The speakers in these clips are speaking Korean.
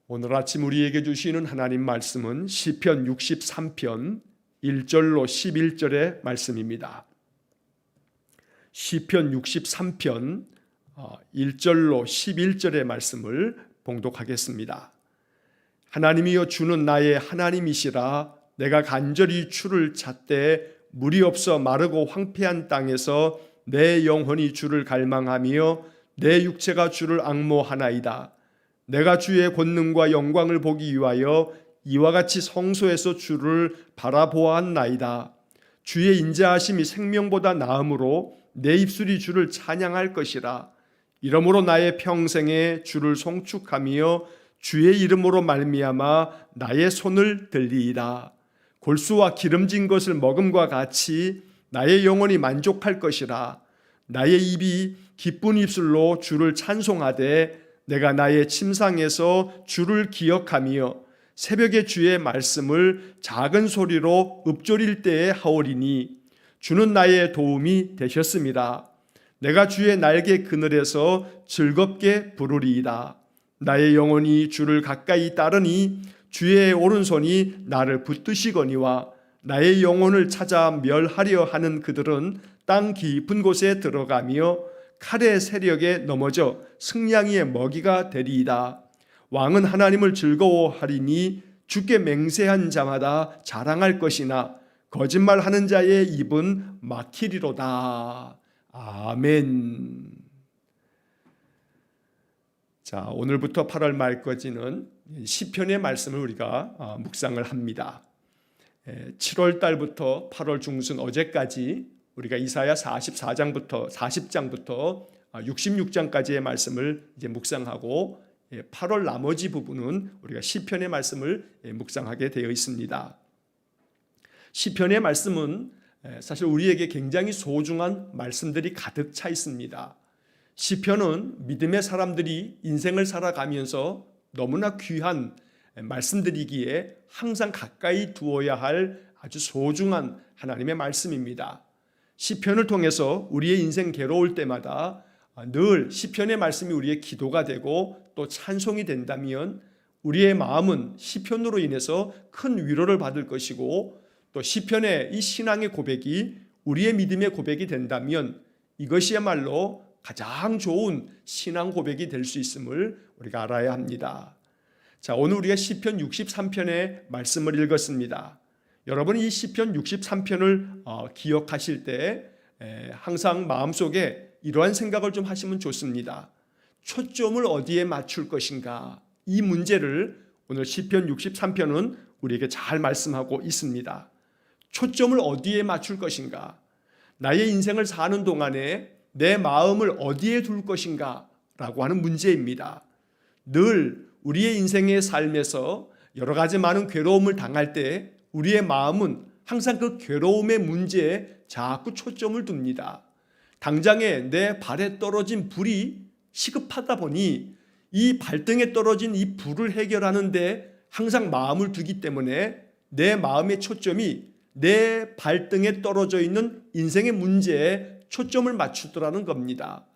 오늘 아침 우리에게 주시는 하나님 말씀은 시편 63편 1절로 11절의 말씀입니다. 시편 63편 1절로 11절의 말씀을 봉독하겠습니다. 하나님이여 주는 나의 하나님이시라. 내가 간절히 주를 찾되 물이 없어 마르고 황폐한 땅에서 내 영혼이 주를 갈망하며 내 육체가 주를 앙모하나이다. 내가 주의 권능과 영광을 보기 위하여 이와 같이 성소에서 주를 바라보았나이다. 주의 인자하심이 생명보다 나음으로 내 입술이 주를 찬양할 것이라. 이러므로 나의 평생에 주를 송축하며 주의 이름으로 말미암아 나의 손을 들리이다. 골수와 기름진 것을 먹음과 같이 나의 영혼이 만족할 것이라. 나의 입이 기쁜 입술로 주를 찬송하되 내가 나의 침상에서 주를 기억하며 새벽에 주의 말씀을 작은 소리로 읊조릴 때에 하오리니 주는 나의 도움이 되셨습니다. 내가 주의 날개 그늘에서 즐겁게 부르리이다. 나의 영혼이 주를 가까이 따르니 주의 오른손이 나를 붙드시거니와 나의 영혼을 찾아 멸하려 하는 그들은 땅 깊은 곳에 들어가며 칼의 세력에 넘어져 승냥이의 먹이가 되리이다. 왕은 하나님을 즐거워하리니 주께 맹세한 자마다 자랑할 것이나 거짓말하는 자의 입은 막히리로다. 아멘. 자, 오늘부터 8월 말까지는 시편의 말씀을 우리가 묵상을 합니다. 7월 달부터 8월 중순 어제까지 우리가 이사야 44장부터 40장부터 66장까지의 말씀을 이제 묵상하고 8월 나머지 부분은 우리가 시편의 말씀을 묵상하게 되어 있습니다. 시편의 말씀은 사실 우리에게 굉장히 소중한 말씀들이 가득 차 있습니다. 시편은 믿음의 사람들이 인생을 살아가면서 너무나 귀한 말씀들이기에 항상 가까이 두어야 할 아주 소중한 하나님의 말씀입니다. 시편을 통해서 우리의 인생 괴로울 때마다 늘 시편의 말씀이 우리의 기도가 되고 또 찬송이 된다면 우리의 마음은 시편으로 인해서 큰 위로를 받을 것이고 또 시편의 이 신앙의 고백이 우리의 믿음의 고백이 된다면 이것이야말로 가장 좋은 신앙 고백이 될 수 있음을 우리가 알아야 합니다. 자, 오늘 우리가 시편 63편의 말씀을 읽었습니다. 여러분 이 시편 63편을 기억하실 때 항상 마음속에 이러한 생각을 좀 하시면 좋습니다. 초점을 어디에 맞출 것인가? 이 문제를 오늘 시편 63편은 우리에게 잘 말씀하고 있습니다. 초점을 어디에 맞출 것인가? 나의 인생을 사는 동안에 내 마음을 어디에 둘 것인가? 라고 하는 문제입니다. 늘 우리의 인생의 삶에서 여러 가지 많은 괴로움을 당할 때 우리의 마음은 항상 그 괴로움의 문제에 자꾸 초점을 둡니다. 당장에 내 발에 떨어진 불이 시급하다 보니 이 발등에 떨어진 이 불을 해결하는데 항상 마음을 두기 때문에 내 마음의 초점이 내 발등에 떨어져 있는 인생의 문제에 초점을 맞추더라는 겁니다.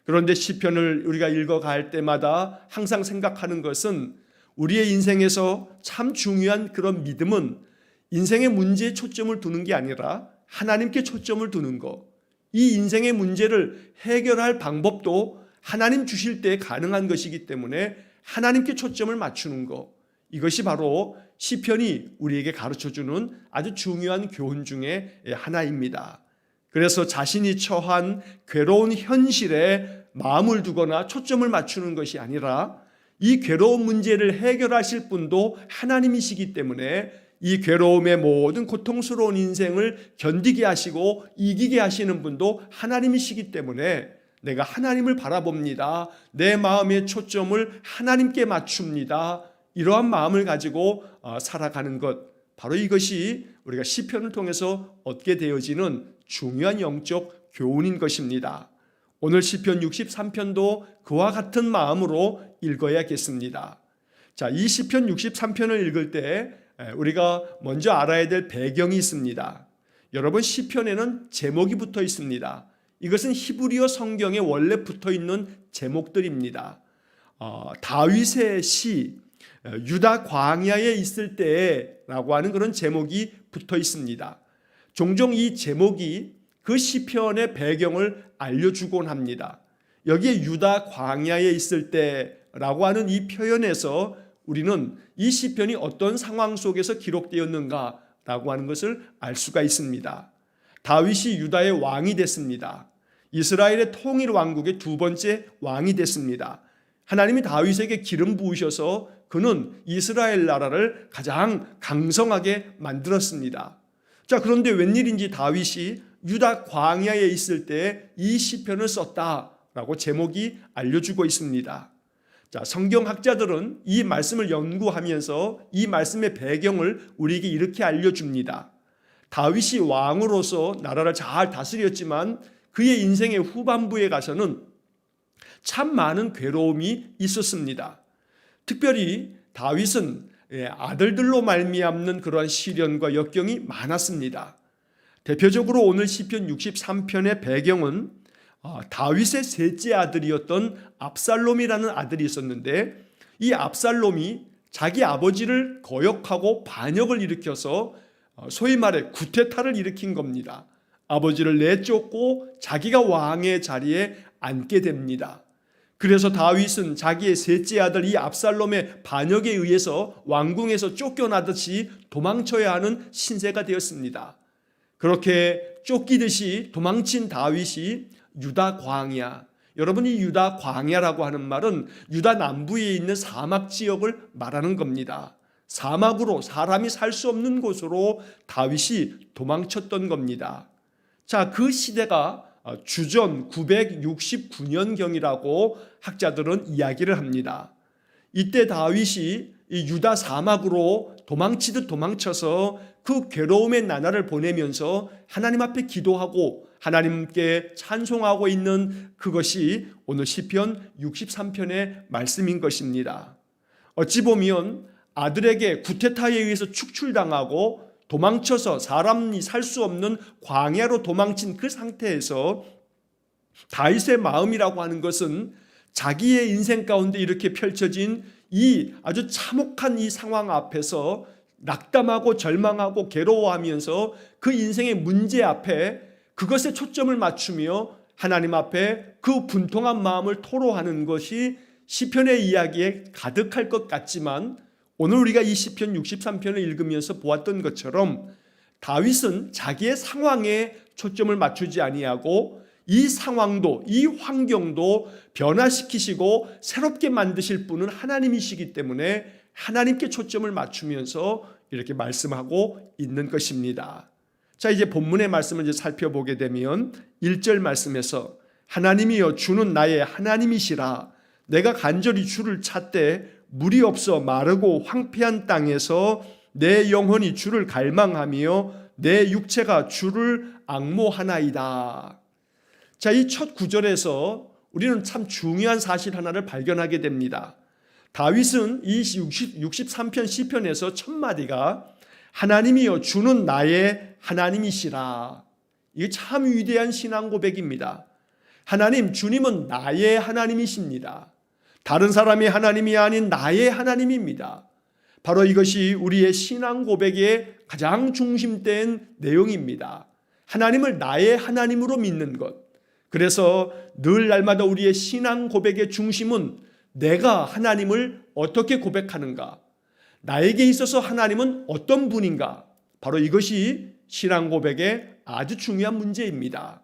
그런데 시편을 우리가 읽어갈 때마다 항상 생각하는 것은 우리의 인생에서 참 중요한 그런 믿음은 인생의 문제에 초점을 두는 게 아니라 하나님께 초점을 두는 것. 이 인생의 문제를 해결할 방법도 하나님 주실 때 가능한 것이기 때문에 하나님께 초점을 맞추는 것. 이것이 바로 시편이 우리에게 가르쳐주는 아주 중요한 교훈 중에 하나입니다. 그래서 자신이 처한 괴로운 현실에 마음을 두거나 초점을 맞추는 것이 아니라 이 괴로운 문제를 해결하실 분도 하나님이시기 때문에 이 괴로움의 모든 고통스러운 인생을 견디게 하시고 이기게 하시는 분도 하나님이시기 때문에 내가 하나님을 바라봅니다. 내 마음의 초점을 하나님께 맞춥니다. 이러한 마음을 가지고 살아가는 것, 바로 이것이 우리가 시편을 통해서 얻게 되어지는 중요한 영적 교훈인 것입니다. 오늘 시편 63편도 그와 같은 마음으로 읽어야겠습니다. 자, 이 시편 63편을 읽을 때 우리가 먼저 알아야 될 배경이 있습니다. 여러분 시편에는 제목이 붙어 있습니다. 이것은 히브리어 성경에 원래 붙어 있는 제목들입니다. 다윗의 시, 유다 광야에 있을 때라고 하는 그런 제목이 붙어 있습니다. 종종 이 제목이 그 시편의 배경을 알려주곤 합니다. 여기에 유다 광야에 있을 때라고 하는 이 표현에서 우리는 이 시편이 어떤 상황 속에서 기록되었는가라고 하는 것을 알 수가 있습니다. 다윗이 유다의 왕이 됐습니다. 이스라엘의 통일 왕국의 두 번째 왕이 됐습니다. 하나님이 다윗에게 기름 부으셔서 그는 이스라엘 나라를 가장 강성하게 만들었습니다. 자, 그런데 웬일인지 다윗이 유다 광야에 있을 때 이 시편을 썼다라고 제목이 알려주고 있습니다. 자, 성경학자들은 이 말씀을 연구하면서 이 말씀의 배경을 우리에게 이렇게 알려줍니다. 다윗이 왕으로서 나라를 잘 다스렸지만 그의 인생의 후반부에 가서는 참 많은 괴로움이 있었습니다. 특별히 다윗은 아들들로 말미암는 그러한 시련과 역경이 많았습니다. 대표적으로 오늘 시편 63편의 배경은 다윗의 셋째 아들이었던 압살롬이라는 아들이 있었는데 이 압살롬이 자기 아버지를 거역하고 반역을 일으켜서 소위 말해 구테타를 일으킨 겁니다. 아버지를 내쫓고 자기가 왕의 자리에 앉게 됩니다. 그래서 다윗은 자기의 셋째 아들 이 압살롬의 반역에 의해서 왕궁에서 쫓겨나듯이 도망쳐야 하는 신세가 되었습니다. 그렇게 쫓기듯이 도망친 다윗이 유다 광야, 여러분이 유다 광야라고 하는 말은 유다 남부에 있는 사막 지역을 말하는 겁니다. 사막으로 사람이 살 수 없는 곳으로 다윗이 도망쳤던 겁니다. 자, 그 시대가 주전 969년경이라고 학자들은 이야기를 합니다. 이때 다윗이 이 유다 사막으로 도망치듯 도망쳐서 그 괴로움의 나날을 보내면서 하나님 앞에 기도하고 하나님께 찬송하고 있는 그것이 오늘 시편 63편의 말씀인 것입니다. 어찌 보면 아들에게 구테타에 의해서 축출당하고 도망쳐서 사람이 살 수 없는 광야로 도망친 그 상태에서 다윗의 마음이라고 하는 것은 자기의 인생 가운데 이렇게 펼쳐진 이 아주 참혹한 이 상황 앞에서 낙담하고 절망하고 괴로워하면서 그 인생의 문제 앞에 그것에 초점을 맞추며 하나님 앞에 그 분통한 마음을 토로하는 것이 시편의 이야기에 가득할 것 같지만 오늘 우리가 이 시편 63편을 읽으면서 보았던 것처럼 다윗은 자기의 상황에 초점을 맞추지 아니하고 이 상황도 이 환경도 변화시키시고 새롭게 만드실 분은 하나님이시기 때문에 하나님께 초점을 맞추면서 이렇게 말씀하고 있는 것입니다. 자, 이제 본문의 말씀을 이제 살펴보게 되면 1절 말씀에서 하나님이여 주는 나의 하나님이시라 내가 간절히 주를 찾되 물이 없어 마르고 황폐한 땅에서 내 영혼이 주를 갈망하며 내 육체가 주를 앙모하나이다. 자, 이 첫 구절에서 우리는 참 중요한 사실 하나를 발견하게 됩니다. 다윗은 이 63편 시편에서 첫 마디가 하나님이여 주는 나의 하나님이시라. 이게 참 위대한 신앙 고백입니다. 하나님, 주님은 나의 하나님이십니다. 다른 사람의 하나님이 아닌 나의 하나님입니다. 바로 이것이 우리의 신앙 고백의 가장 중심된 내용입니다. 하나님을 나의 하나님으로 믿는 것. 그래서 늘 날마다 우리의 신앙 고백의 중심은 내가 하나님을 어떻게 고백하는가, 나에게 있어서 하나님은 어떤 분인가, 바로 이것이 신앙 고백의 아주 중요한 문제입니다.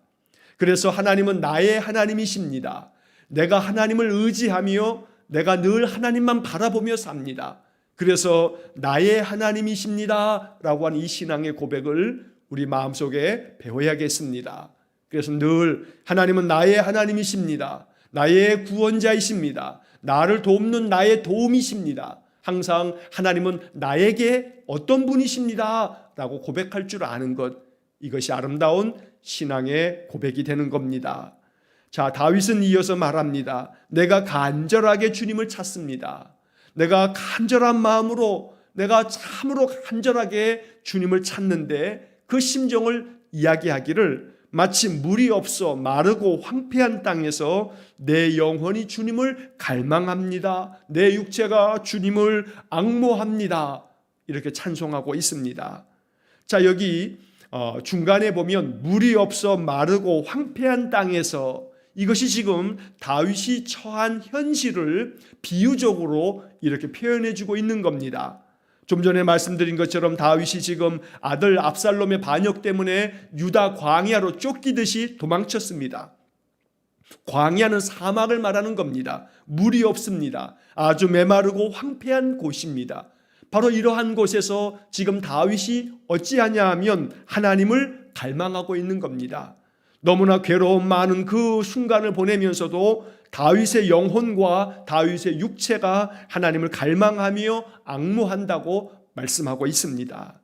그래서 하나님은 나의 하나님이십니다. 내가 하나님을 의지하며 내가 늘 하나님만 바라보며 삽니다. 그래서 나의 하나님이십니다 라고 하는 이 신앙의 고백을 우리 마음속에 배워야겠습니다. 그래서 늘 하나님은 나의 하나님이십니다. 나의 구원자이십니다. 나를 돕는 나의 도움이십니다. 항상 하나님은 나에게 어떤 분이십니다 라고 고백할 줄 아는 것, 이것이 아름다운 신앙의 고백이 되는 겁니다. 자, 다윗은 이어서 말합니다. 내가 간절하게 주님을 찾습니다. 내가 간절한 마음으로, 내가 참으로 간절하게 주님을 찾는데 그 심정을 이야기하기를 마치 물이 없어 마르고 황폐한 땅에서 내 영혼이 주님을 갈망합니다. 내 육체가 주님을 앙모합니다. 이렇게 찬송하고 있습니다. 자, 여기 중간에 보면 물이 없어 마르고 황폐한 땅에서, 이것이 지금 다윗이 처한 현실을 비유적으로 이렇게 표현해 주고 있는 겁니다. 좀 전에 말씀드린 것처럼 다윗이 지금 아들 압살롬의 반역 때문에 유다 광야로 쫓기듯이 도망쳤습니다. 광야는 사막을 말하는 겁니다. 물이 없습니다. 아주 메마르고 황폐한 곳입니다. 바로 이러한 곳에서 지금 다윗이 어찌하냐 하면 하나님을 갈망하고 있는 겁니다. 너무나 괴로움 많은 그 순간을 보내면서도 다윗의 영혼과 다윗의 육체가 하나님을 갈망하며 앙모한다고 말씀하고 있습니다.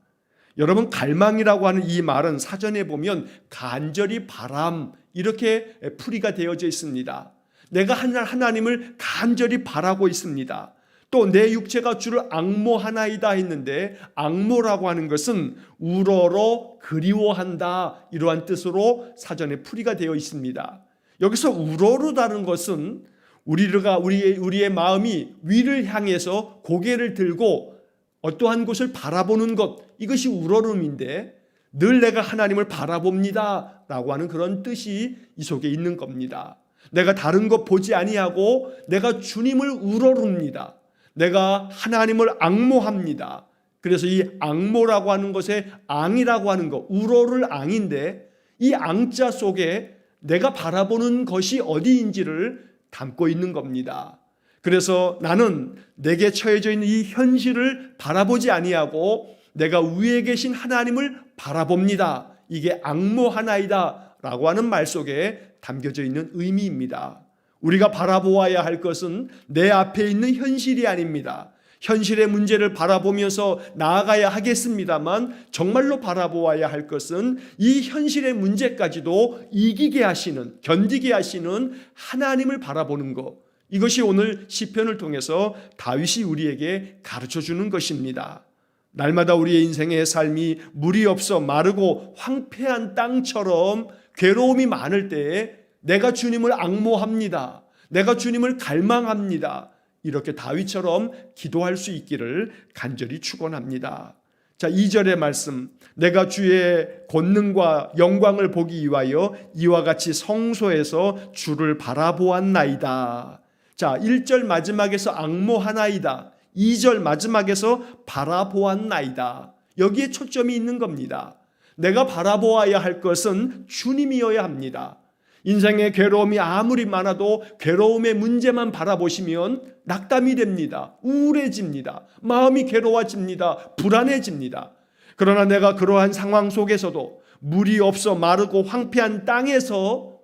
여러분, 갈망이라고 하는 이 말은 사전에 보면 간절히 바람, 이렇게 풀이가 되어져 있습니다. 내가 하나님을 간절히 바라고 있습니다. 또 내 육체가 주를 앙모하나이다 했는데, 앙모라고 하는 것은 우러러 그리워한다, 이러한 뜻으로 사전에 풀이가 되어 있습니다. 여기서 우러르다는 것은 우리의 마음이 위를 향해서 고개를 들고 어떠한 곳을 바라보는 것, 이것이 우러름인데, 늘 내가 하나님을 바라봅니다 라고 하는 그런 뜻이 이 속에 있는 겁니다. 내가 다른 것 보지 아니하고 내가 주님을 우러릅니다. 내가 하나님을 앙모합니다. 그래서 이 앙모라고 하는 것에 앙이라고 하는 것, 우러를 앙인데, 이 앙자 속에 내가 바라보는 것이 어디인지를 담고 있는 겁니다. 그래서 나는 내게 처해져 있는 이 현실을 바라보지 아니하고 내가 위에 계신 하나님을 바라봅니다. 이게 앙모하나이다 라고 하는 말 속에 담겨져 있는 의미입니다. 우리가 바라보아야 할 것은 내 앞에 있는 현실이 아닙니다. 현실의 문제를 바라보면서 나아가야 하겠습니다만, 정말로 바라보아야 할 것은 이 현실의 문제까지도 이기게 하시는, 견디게 하시는 하나님을 바라보는 것, 이것이 오늘 시편을 통해서 다윗이 우리에게 가르쳐주는 것입니다. 날마다 우리의 인생의 삶이 물이 없어 마르고 황폐한 땅처럼 괴로움이 많을 때에 내가 주님을 앙모합니다. 내가 주님을 갈망합니다. 이렇게 다윗처럼 기도할 수 있기를 간절히 축원합니다. 자, 2절의 말씀, 내가 주의 권능과 영광을 보기 위하여 이와 같이 성소에서 주를 바라보았나이다. 자, 1절 마지막에서 앙모하나이다, 2절 마지막에서 바라보았나이다. 여기에 초점이 있는 겁니다. 내가 바라보아야 할 것은 주님이어야 합니다. 인생의 괴로움이 아무리 많아도 괴로움의 문제만 바라보시면 낙담이 됩니다. 우울해집니다. 마음이 괴로워집니다. 불안해집니다. 그러나 내가 그러한 상황 속에서도 물이 없어 마르고 황폐한 땅에서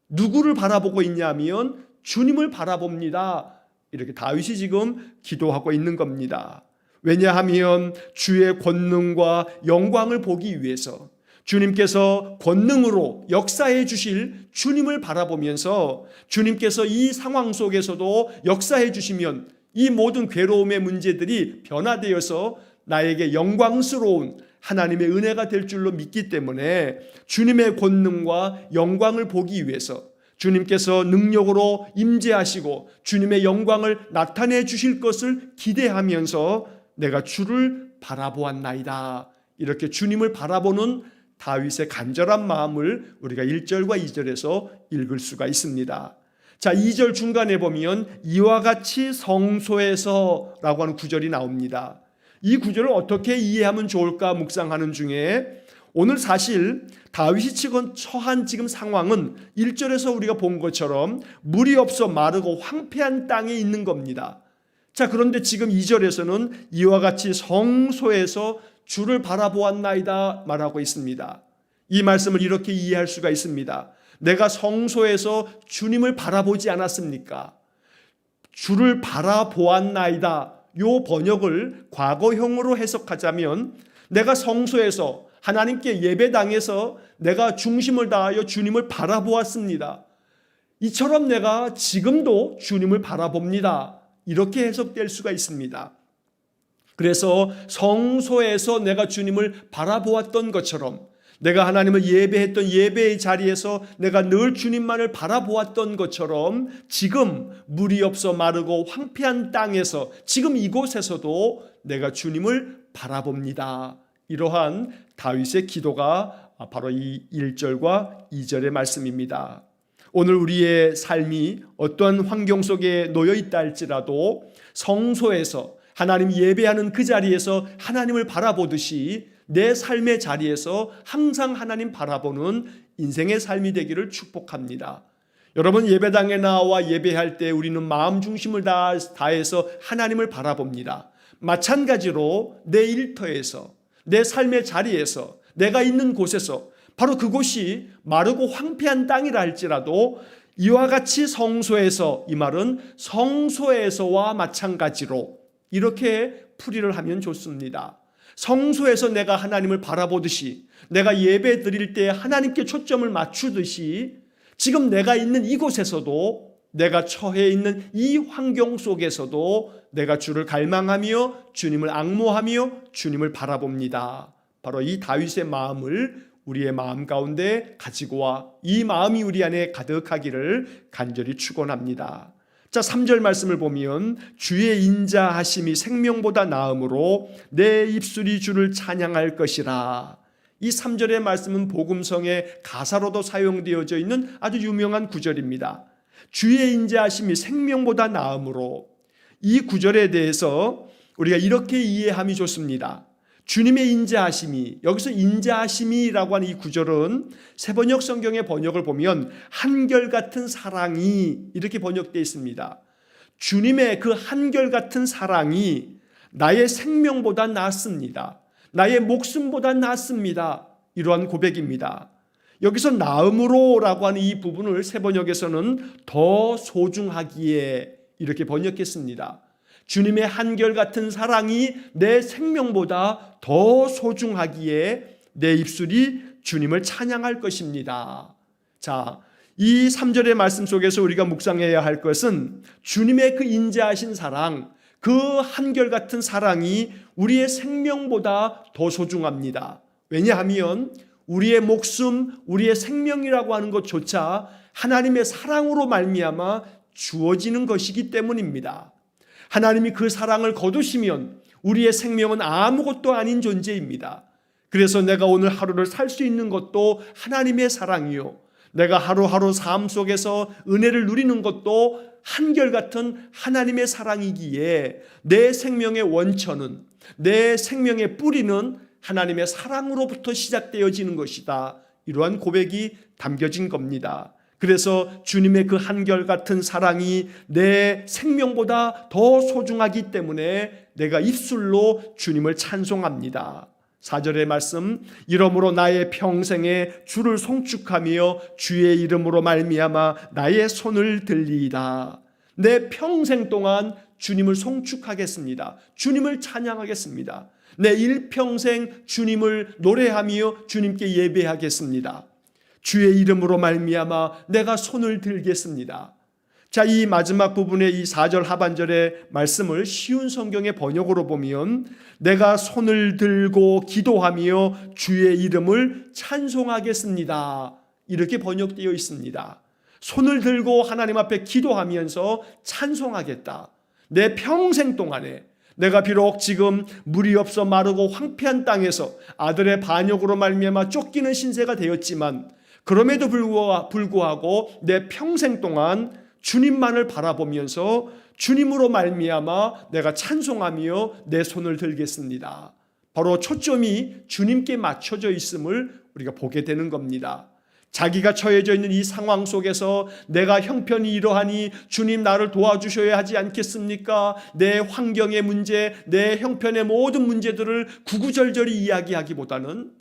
누구를 바라보고 있냐면 주님을 바라봅니다. 이렇게 다윗이 지금 기도하고 있는 겁니다. 왜냐하면 주의 권능과 영광을 보기 위해서, 주님께서 권능으로 역사해 주실 주님을 바라보면서 주님께서 이 상황 속에서도 역사해 주시면 이 모든 괴로움의 문제들이 변화되어서 나에게 영광스러운 하나님의 은혜가 될 줄로 믿기 때문에 주님의 권능과 영광을 보기 위해서, 주님께서 능력으로 임재하시고 주님의 영광을 나타내 주실 것을 기대하면서 내가 주를 바라보았나이다, 이렇게 주님을 바라보는 다윗의 간절한 마음을 우리가 1절과 2절에서 읽을 수가 있습니다. 자, 2절 중간에 보면 이와 같이 성소에서 라고 하는 구절이 나옵니다. 이 구절을 어떻게 이해하면 좋을까 묵상하는 중에 오늘 사실 다윗이 처한 지금 상황은 1절에서 우리가 본 것처럼 물이 없어 마르고 황폐한 땅에 있는 겁니다. 자, 그런데 지금 2절에서는 이와 같이 성소에서 주를 바라보았나이다 말하고 있습니다. 이 말씀을 이렇게 이해할 수가 있습니다. 내가 성소에서 주님을 바라보지 않았습니까? 주를 바라보았나이다, 요 번역을 과거형으로 해석하자면 내가 성소에서 하나님께 예배당에서 내가 중심을 다하여 주님을 바라보았습니다. 이처럼 내가 지금도 주님을 바라봅니다. 이렇게 해석될 수가 있습니다. 그래서 성소에서 내가 주님을 바라보았던 것처럼 내가 하나님을 예배했던 예배의 자리에서 내가 늘 주님만을 바라보았던 것처럼 지금 물이 없어 마르고 황폐한 땅에서 지금 이곳에서도 내가 주님을 바라봅니다. 이러한 다윗의 기도가 바로 이 1절과 2절의 말씀입니다. 오늘 우리의 삶이 어떠한 환경 속에 놓여 있다 할지라도 성소에서 하나님 예배하는 그 자리에서 하나님을 바라보듯이 내 삶의 자리에서 항상 하나님 바라보는 인생의 삶이 되기를 축복합니다. 여러분, 예배당에 나와 예배할 때 우리는 마음 중심을 다해서 하나님을 바라봅니다. 마찬가지로 내 일터에서, 내 삶의 자리에서, 내가 있는 곳에서, 바로 그곳이 마르고 황폐한 땅이라 할지라도 이와 같이 성소에서, 이 말은 성소에서와 마찬가지로 이렇게 풀이를 하면 좋습니다. 성소에서 내가 하나님을 바라보듯이, 내가 예배 드릴 때 하나님께 초점을 맞추듯이 지금 내가 있는 이곳에서도, 내가 처해 있는 이 환경 속에서도 내가 주를 갈망하며 주님을 앙모하며 주님을 바라봅니다. 바로 이 다윗의 마음을 우리의 마음 가운데 가지고 와 이 마음이 우리 안에 가득하기를 간절히 축원합니다. 자, 3절 말씀을 보면 주의 인자하심이 생명보다 나음으로 내 입술이 주를 찬양할 것이라. 이 3절의 말씀은 복음성의 가사로도 사용되어져 있는 아주 유명한 구절입니다. 주의 인자하심이 생명보다 나음으로, 이 구절에 대해서 우리가 이렇게 이해함이 좋습니다. 주님의 인자하심이, 여기서 인자하심이라고 하는 이 구절은 새번역 성경의 번역을 보면 한결같은 사랑이 이렇게 번역되어 있습니다. 주님의 그 한결같은 사랑이 나의 생명보다 낫습니다. 나의 목숨보다 낫습니다. 이러한 고백입니다. 여기서 나음으로라고 하는 이 부분을 새번역에서는 더 소중하기에 이렇게 번역했습니다. 주님의 한결같은 사랑이 내 생명보다 더 소중하기에 내 입술이 주님을 찬양할 것입니다. 자, 이 3절의 말씀 속에서 우리가 묵상해야 할 것은 주님의 그 인자하신 사랑, 그 한결같은 사랑이 우리의 생명보다 더 소중합니다. 왜냐하면 우리의 목숨, 우리의 생명이라고 하는 것조차 하나님의 사랑으로 말미암아 주어지는 것이기 때문입니다. 하나님이 그 사랑을 거두시면 우리의 생명은 아무것도 아닌 존재입니다. 그래서 내가 오늘 하루를 살 수 있는 것도 하나님의 사랑이요, 내가 하루하루 삶 속에서 은혜를 누리는 것도 한결같은 하나님의 사랑이기에 내 생명의 원천은, 내 생명의 뿌리는 하나님의 사랑으로부터 시작되어지는 것이다. 이러한 고백이 담겨진 겁니다. 그래서 주님의 그 한결같은 사랑이 내 생명보다 더 소중하기 때문에 내가 입술로 주님을 찬송합니다. 4절의 말씀, 이러므로 나의 평생에 주를 송축하며 주의 이름으로 말미암아 나의 손을 들리이다. 내 평생 동안 주님을 송축하겠습니다. 주님을 찬양하겠습니다. 내 일평생 주님을 노래하며 주님께 예배하겠습니다. 주의 이름으로 말미암아 내가 손을 들겠습니다. 자, 이 마지막 부분의 이 4절 하반절의 말씀을 쉬운 성경의 번역으로 보면 내가 손을 들고 기도하며 주의 이름을 찬송하겠습니다. 이렇게 번역되어 있습니다. 손을 들고 하나님 앞에 기도하면서 찬송하겠다. 내 평생 동안에 내가 비록 지금 물이 없어 마르고 황폐한 땅에서 아들의 반역으로 말미암아 쫓기는 신세가 되었지만 그럼에도 불구하고 내 평생 동안 주님만을 바라보면서 주님으로 말미암아 내가 찬송하며 내 손을 들겠습니다. 바로 초점이 주님께 맞춰져 있음을 우리가 보게 되는 겁니다. 자기가 처해져 있는 이 상황 속에서 내가 형편이 이러하니 주님 나를 도와주셔야 하지 않겠습니까? 내 환경의 문제, 내 형편의 모든 문제들을 구구절절히 이야기하기보다는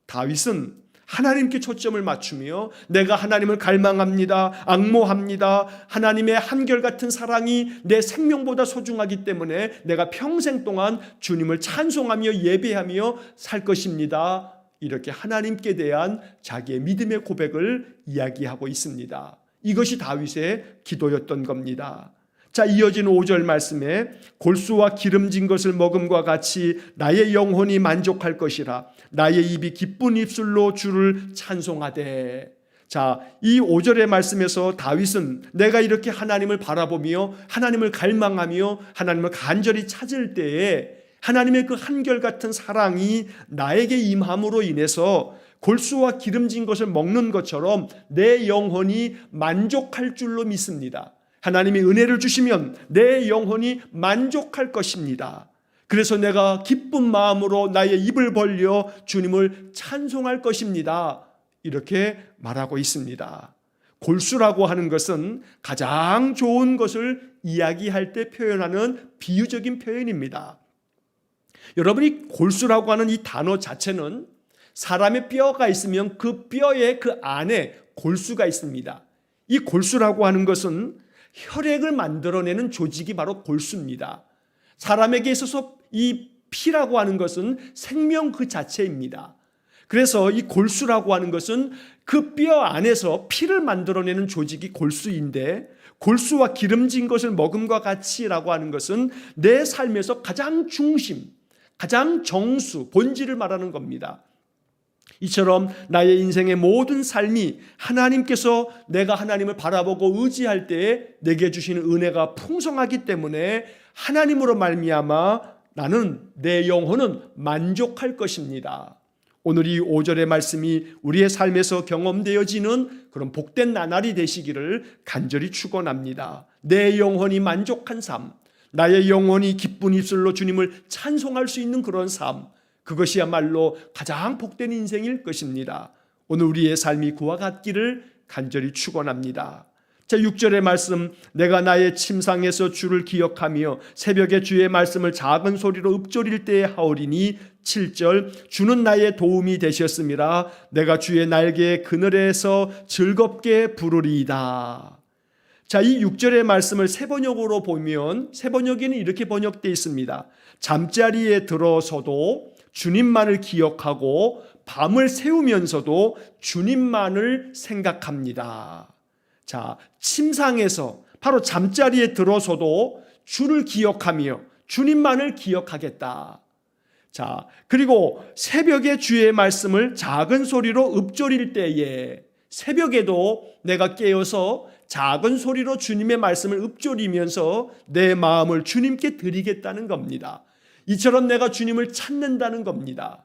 다윗은 하나님께 초점을 맞추며 내가 하나님을 갈망합니다, 앙모합니다. 하나님의 한결같은 사랑이 내 생명보다 소중하기 때문에 내가 평생 동안 주님을 찬송하며 예배하며 살 것입니다. 이렇게 하나님께 대한 자기의 믿음의 고백을 이야기하고 있습니다. 이것이 다윗의 기도였던 겁니다. 자, 이어지는 5절 말씀에 골수와 기름진 것을 먹음과 같이 나의 영혼이 만족할 것이라. 나의 입이 기쁜 입술로 주를 찬송하되. 자, 이 5절의 말씀에서 다윗은 내가 이렇게 하나님을 바라보며 하나님을 갈망하며 하나님을 간절히 찾을 때에 하나님의 그 한결같은 사랑이 나에게 임함으로 인해서 골수와 기름진 것을 먹는 것처럼 내 영혼이 만족할 줄로 믿습니다. 하나님이 은혜를 주시면 내 영혼이 만족할 것입니다. 그래서 내가 기쁜 마음으로 나의 입을 벌려 주님을 찬송할 것입니다. 이렇게 말하고 있습니다. 골수라고 하는 것은 가장 좋은 것을 이야기할 때 표현하는 비유적인 표현입니다. 여러분이 골수라고 하는 이 단어 자체는 사람의 뼈가 있으면 그 뼈의 그 안에 골수가 있습니다. 이 골수라고 하는 것은 혈액을 만들어내는 조직이 바로 골수입니다. 사람에게 있어서 이 피라고 하는 것은 생명 그 자체입니다. 그래서 이 골수라고 하는 것은 그 뼈 안에서 피를 만들어내는 조직이 골수인데, 골수와 기름진 것을 먹음과 같이라고 하는 것은 내 삶에서 가장 중심, 가장 정수, 본질을 말하는 겁니다. 이처럼 나의 인생의 모든 삶이 하나님께서 내가 하나님을 바라보고 의지할 때에 내게 주시는 은혜가 풍성하기 때문에 하나님으로 말미암아 나는 내 영혼은 만족할 것입니다. 오늘 이 5절의 말씀이 우리의 삶에서 경험되어지는 그런 복된 나날이 되시기를 간절히 축원합니다. 내 영혼이 만족한 삶, 나의 영혼이 기쁜 입술로 주님을 찬송할 수 있는 그런 삶, 그것이야말로 가장 복된 인생일 것입니다. 오늘 우리의 삶이 그와 같기를 간절히 축원합니다. 자, 6절의 말씀, 내가 나의 침상에서 주를 기억하며 새벽에 주의 말씀을 작은 소리로 읊조릴 때에 하오리니. 7절, 주는 나의 도움이 되셨음이라. 내가 주의 날개의 그늘에서 즐겁게 부르리이다. 자, 이 6절의 말씀을 세번역으로 보면 세번역에는 이렇게 번역되어 있습니다. 잠자리에 들어서도 주님만을 기억하고 밤을 새우면서도 주님만을 생각합니다. 자, 침상에서 바로 잠자리에 들어서도 주를 기억하며 주님만을 기억하겠다. 자, 그리고 새벽에 주의 말씀을 작은 소리로 읊조릴 때에, 새벽에도 내가 깨어서 작은 소리로 주님의 말씀을 읊조리면서 내 마음을 주님께 드리겠다는 겁니다. 이처럼 내가 주님을 찾는다는 겁니다.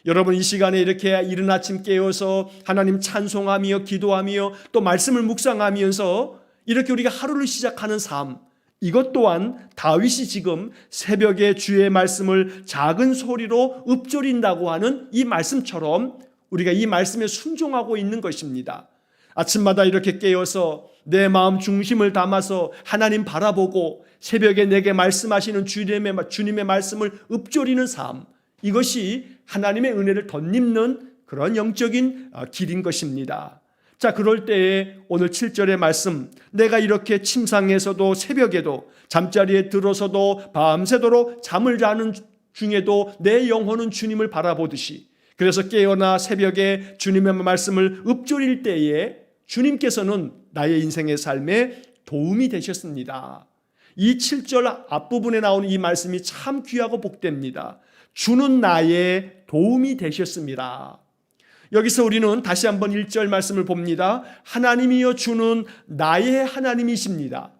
여러분, 이 시간에 이렇게 이른 아침 깨어서 하나님 찬송하며 기도하며 또 말씀을 묵상하면서 이렇게 우리가 하루를 시작하는 삶, 이것 또한 다윗이 지금 새벽에 주의 말씀을 작은 소리로 읊조린다고 하는 이 말씀처럼 우리가 이 말씀에 순종하고 있는 것입니다. 아침마다 이렇게 깨어서 내 마음 중심을 담아서 하나님 바라보고 새벽에 내게 말씀하시는 주님의 말씀을 읊조리는 삶, 이것이 하나님의 은혜를 덧입는 그런 영적인 길인 것입니다. 자, 그럴 때에 오늘 7절의 말씀, 내가 이렇게 침상에서도 새벽에도 잠자리에 들어서도 밤새도록 잠을 자는 중에도 내 영혼은 주님을 바라보듯이, 그래서 깨어나 새벽에 주님의 말씀을 읊조릴 때에 주님께서는 나의 인생의 삶에 도움이 되셨습니다. 이 7절 앞부분에 나오는 이 말씀이 참 귀하고 복됩니다. 주는 나의 도움이 되셨습니다. 여기서 우리는 다시 한번 1절 말씀을 봅니다. 하나님이여 주는 나의 하나님이십니다.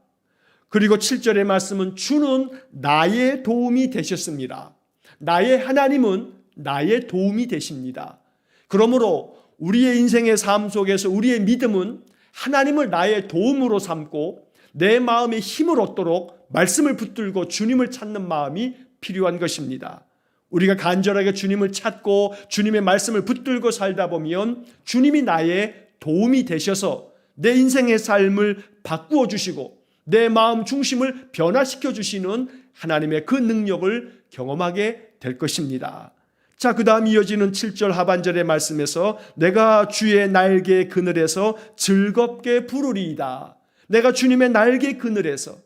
그리고 7절의 말씀은 주는 나의 도움이 되셨습니다. 나의 하나님은 나의 도움이 되십니다. 그러므로 우리의 인생의 삶 속에서 우리의 믿음은 하나님을 나의 도움으로 삼고 내 마음의 힘을 얻도록 말씀을 붙들고 주님을 찾는 마음이 필요한 것입니다. 우리가 간절하게 주님을 찾고 주님의 말씀을 붙들고 살다 보면 주님이 나의 도움이 되셔서 내 인생의 삶을 바꾸어 주시고 내 마음 중심을 변화시켜 주시는 하나님의 그 능력을 경험하게 될 것입니다. 자, 그 다음 이어지는 7절 하반절의 말씀에서 내가 주의 날개 그늘에서 즐겁게 부르리이다. 내가 주님의 날개 그늘에서,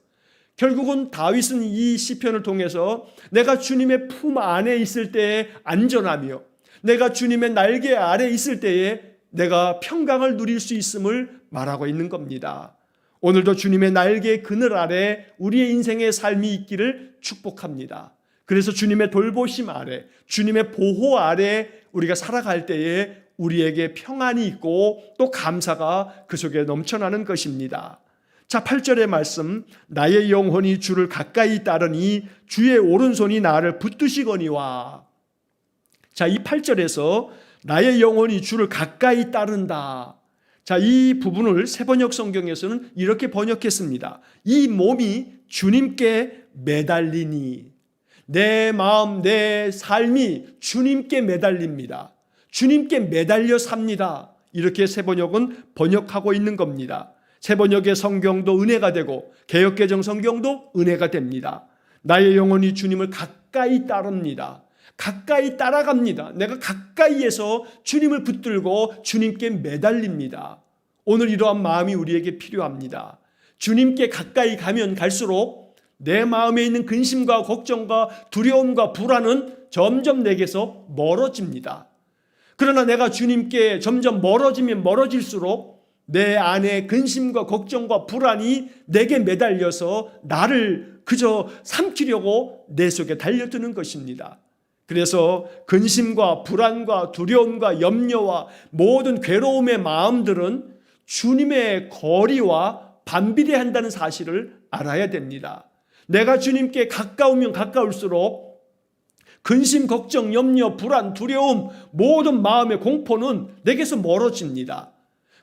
결국은 다윗은 이 시편을 통해서 내가 주님의 품 안에 있을 때에 안전하며 내가 주님의 날개 아래 있을 때에 내가 평강을 누릴 수 있음을 말하고 있는 겁니다. 오늘도 주님의 날개 그늘 아래 우리의 인생의 삶이 있기를 축복합니다. 그래서 주님의 돌보심 아래, 주님의 보호 아래 우리가 살아갈 때에 우리에게 평안이 있고 또 감사가 그 속에 넘쳐나는 것입니다. 자, 8절의 말씀, 나의 영혼이 주를 가까이 따르니 주의 오른손이 나를 붙드시거니와. 자, 이 8절에서 나의 영혼이 주를 가까이 따른다. 자, 이 부분을 새번역 성경에서는 이렇게 번역했습니다. 이 몸이 주님께 매달리니. 내 마음, 내 삶이 주님께 매달립니다. 주님께 매달려 삽니다. 이렇게 새번역은 번역하고 있는 겁니다. 새번역의 성경도 은혜가 되고 개역개정 성경도 은혜가 됩니다. 나의 영혼이 주님을 가까이 따릅니다. 가까이 따라갑니다. 내가 가까이에서 주님을 붙들고 주님께 매달립니다. 오늘 이러한 마음이 우리에게 필요합니다. 주님께 가까이 가면 갈수록 내 마음에 있는 근심과 걱정과 두려움과 불안은 점점 내게서 멀어집니다. 그러나 내가 주님께 점점 멀어지면 멀어질수록 내 안에 근심과 걱정과 불안이 내게 매달려서 나를 그저 삼키려고 내 속에 달려드는 것입니다. 그래서 근심과 불안과 두려움과 염려와 모든 괴로움의 마음들은 주님의 거리와 반비례한다는 사실을 알아야 됩니다. 내가 주님께 가까우면 가까울수록 근심, 걱정, 염려, 불안, 두려움, 모든 마음의 공포는 내게서 멀어집니다.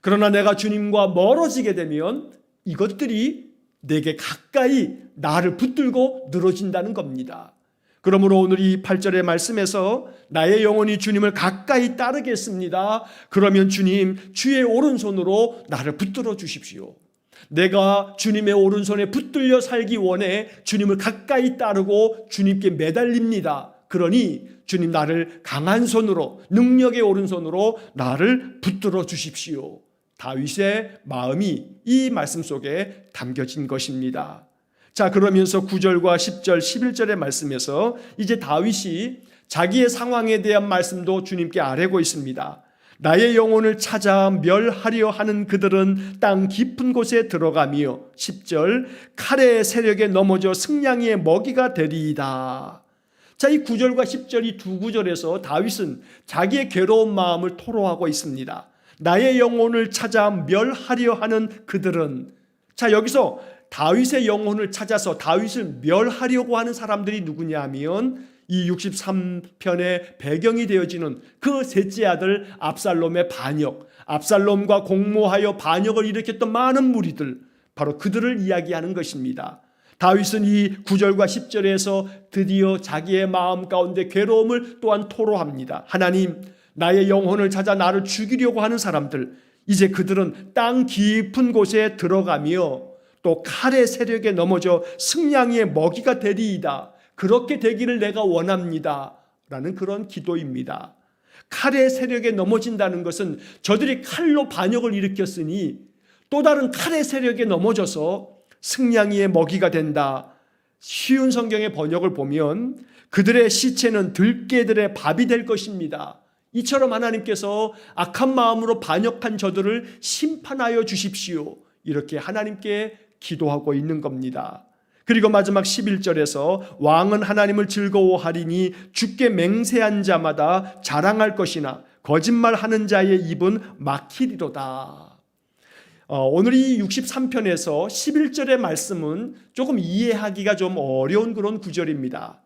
그러나 내가 주님과 멀어지게 되면 이것들이 내게 가까이 나를 붙들고 늘어진다는 겁니다. 그러므로 오늘 이 8절의 말씀에서 나의 영혼이 주님을 가까이 따르겠습니다. 그러면 주님, 주의 오른손으로 나를 붙들어 주십시오. 내가 주님의 오른손에 붙들려 살기 원해 주님을 가까이 따르고 주님께 매달립니다. 그러니 주님 나를 강한 손으로, 능력의 오른손으로 나를 붙들어 주십시오. 다윗의 마음이 이 말씀 속에 담겨진 것입니다. 자, 그러면서 9절과 10절, 11절의 말씀에서 이제 다윗이 자기의 상황에 대한 말씀도 주님께 아뢰고 있습니다. 나의 영혼을 찾아 멸하려 하는 그들은 땅 깊은 곳에 들어가며 10절 칼의 세력에 넘어져 승냥이의 먹이가 되리이다. 자, 이 9절과 10절 이 두 구절에서 다윗은 자기의 괴로운 마음을 토로하고 있습니다. 나의 영혼을 찾아 멸하려 하는 그들은, 자, 여기서 다윗의 영혼을 찾아서 다윗을 멸하려고 하는 사람들이 누구냐 하면 이 63편의 배경이 되어지는 그 셋째 아들 압살롬의 반역, 압살롬과 공모하여 반역을 일으켰던 많은 무리들, 바로 그들을 이야기하는 것입니다. 다윗은 이 9절과 10절에서 드디어 자기의 마음 가운데 괴로움을 또한 토로합니다. 하나님, 나의 영혼을 찾아 나를 죽이려고 하는 사람들, 이제 그들은 땅 깊은 곳에 들어가며 또 칼의 세력에 넘어져 승냥이의 먹이가 되리이다. 그렇게 되기를 내가 원합니다. 라는 그런 기도입니다. 칼의 세력에 넘어진다는 것은 저들이 칼로 반역을 일으켰으니 또 다른 칼의 세력에 넘어져서 승냥이의 먹이가 된다. 쉬운 성경의 번역을 보면 그들의 시체는 들깨들의 밥이 될 것입니다. 이처럼 하나님께서 악한 마음으로 반역한 저들을 심판하여 주십시오. 이렇게 하나님께 기도하고 있는 겁니다. 그리고 마지막 11절에서 왕은 하나님을 즐거워하리니 주께 맹세한 자마다 자랑할 것이나 거짓말하는 자의 입은 막히리로다. 오늘 이 63편에서 11절의 말씀은 조금 이해하기가 좀 어려운 그런 구절입니다.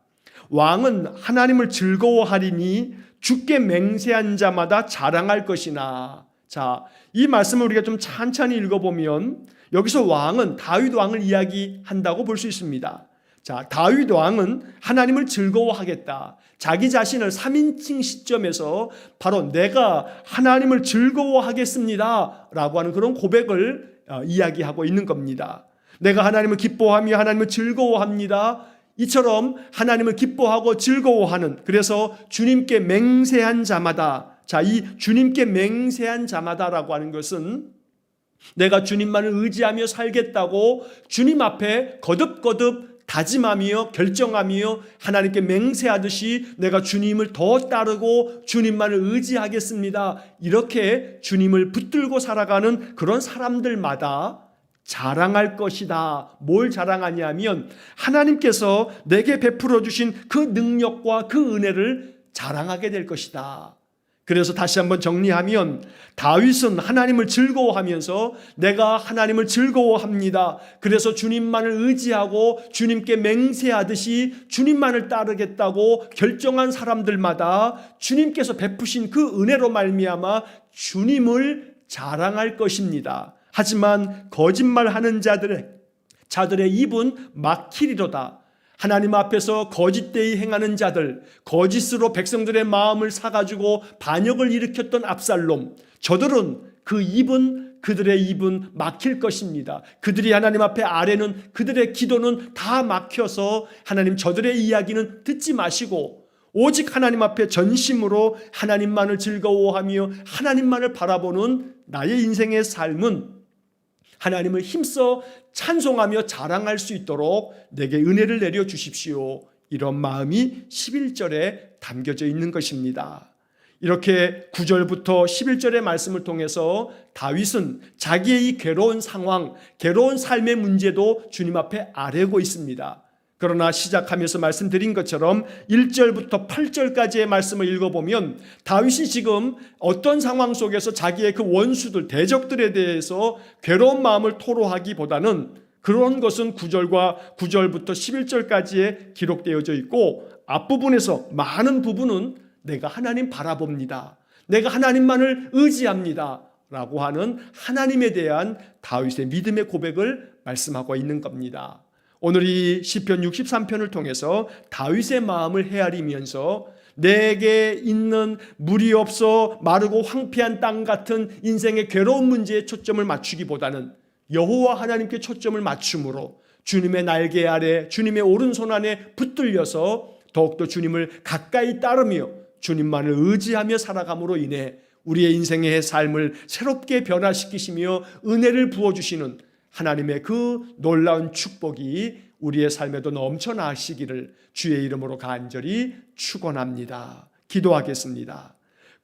왕은 하나님을 즐거워하리니 주께 맹세한 자마다 자랑할 것이나. 자, 이 말씀을 우리가 좀 찬찬히 읽어보면 여기서 왕은 다윗 왕을 이야기한다고 볼 수 있습니다. 자, 다윗 왕은 하나님을 즐거워하겠다. 자기 자신을 3인칭 시점에서 바로 내가 하나님을 즐거워하겠습니다 라고 하는 그런 고백을 이야기하고 있는 겁니다. 내가 하나님을 기뻐하며 하나님을 즐거워합니다. 이처럼 하나님을 기뻐하고 즐거워하는, 그래서 주님께 맹세한 자마다, 자, 이 주님께 맹세한 자마다라고 하는 것은 내가 주님만을 의지하며 살겠다고 주님 앞에 거듭거듭 다짐하며 결정하며 하나님께 맹세하듯이 내가 주님을 더 따르고 주님만을 의지하겠습니다. 이렇게 주님을 붙들고 살아가는 그런 사람들마다 자랑할 것이다. 뭘 자랑하냐면 하나님께서 내게 베풀어 주신 그 능력과 그 은혜를 자랑하게 될 것이다. 그래서 다시 한번 정리하면 다윗은 하나님을 즐거워하면서 내가 하나님을 즐거워합니다. 그래서 주님만을 의지하고 주님께 맹세하듯이 주님만을 따르겠다고 결정한 사람들마다 주님께서 베푸신 그 은혜로 말미암아 주님을 자랑할 것입니다. 하지만 거짓말하는 자들의 입은 막히리로다. 하나님 앞에서 거짓되이 행하는 자들, 거짓으로 백성들의 마음을 사가지고 반역을 일으켰던 압살롬, 저들은 그들의 입은 막힐 것입니다. 그들이 하나님 앞에 아뢰는 그들의 기도는 다 막혀서 하나님 저들의 이야기는 듣지 마시고 오직 하나님 앞에 전심으로 하나님만을 즐거워하며 하나님만을 바라보는 나의 인생의 삶은 하나님을 힘써 찬송하며 자랑할 수 있도록 내게 은혜를 내려 주십시오. 이런 마음이 11절에 담겨져 있는 것입니다. 이렇게 9절부터 11절의 말씀을 통해서 다윗은 자기의 이 괴로운 상황, 괴로운 삶의 문제도 주님 앞에 아뢰고 있습니다. 그러나 시작하면서 말씀드린 것처럼 1절부터 8절까지의 말씀을 읽어보면 다윗이 지금 어떤 상황 속에서 자기의 그 원수들, 대적들에 대해서 괴로운 마음을 토로하기보다는 그런 것은 9절부터 11절까지에 기록되어져 있고 앞부분에서 많은 부분은 내가 하나님 바라봅니다. 내가 하나님만을 의지합니다. 라고 하는 하나님에 대한 다윗의 믿음의 고백을 말씀하고 있는 겁니다. 오늘 이 시편 63편을 통해서 다윗의 마음을 헤아리면서 내게 있는 물이 없어 마르고 황폐한 땅 같은 인생의 괴로운 문제에 초점을 맞추기보다는 여호와 하나님께 초점을 맞춤으로 주님의 날개 아래 주님의 오른손 안에 붙들려서 더욱더 주님을 가까이 따르며 주님만을 의지하며 살아감으로 인해 우리의 인생의 삶을 새롭게 변화시키시며 은혜를 부어주시는 하나님의 그 놀라운 축복이 우리의 삶에도 넘쳐나시기를 주의 이름으로 간절히 축원합니다. 기도하겠습니다.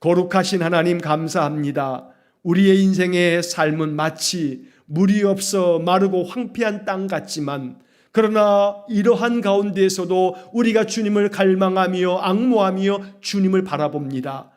거룩하신 하나님 감사합니다. 우리의 인생의 삶은 마치 물이 없어 마르고 황폐한 땅 같지만 그러나 이러한 가운데에서도 우리가 주님을 갈망하며 앙모하며 주님을 바라봅니다.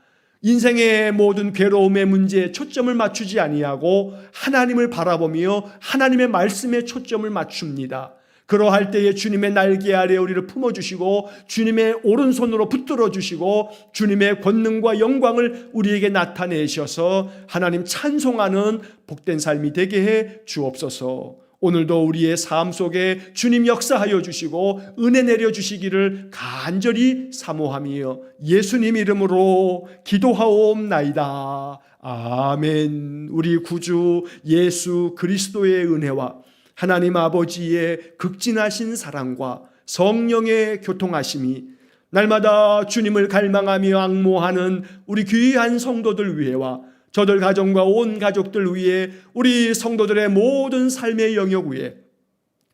인생의 모든 괴로움의 문제에 초점을 맞추지 아니하고 하나님을 바라보며 하나님의 말씀에 초점을 맞춥니다. 그러할 때에 주님의 날개 아래 우리를 품어주시고 주님의 오른손으로 붙들어 주시고 주님의 권능과 영광을 우리에게 나타내셔서 하나님 찬송하는 복된 삶이 되게 해 주옵소서. 오늘도 우리의 삶 속에 주님 역사하여 주시고 은혜 내려 주시기를 간절히 사모하며 예수님 이름으로 기도하옵나이다. 아멘. 우리 구주 예수 그리스도의 은혜와 하나님 아버지의 극진하신 사랑과 성령의 교통하심이 날마다 주님을 갈망하며 앙모하는 우리 귀한 성도들 위에와 저들 가정과 온 가족들 위에 우리 성도들의 모든 삶의 영역 위에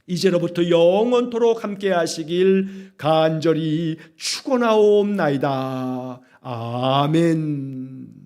이제로부터 영원토록 함께 하시길 간절히 축원하옵나이다. 아멘.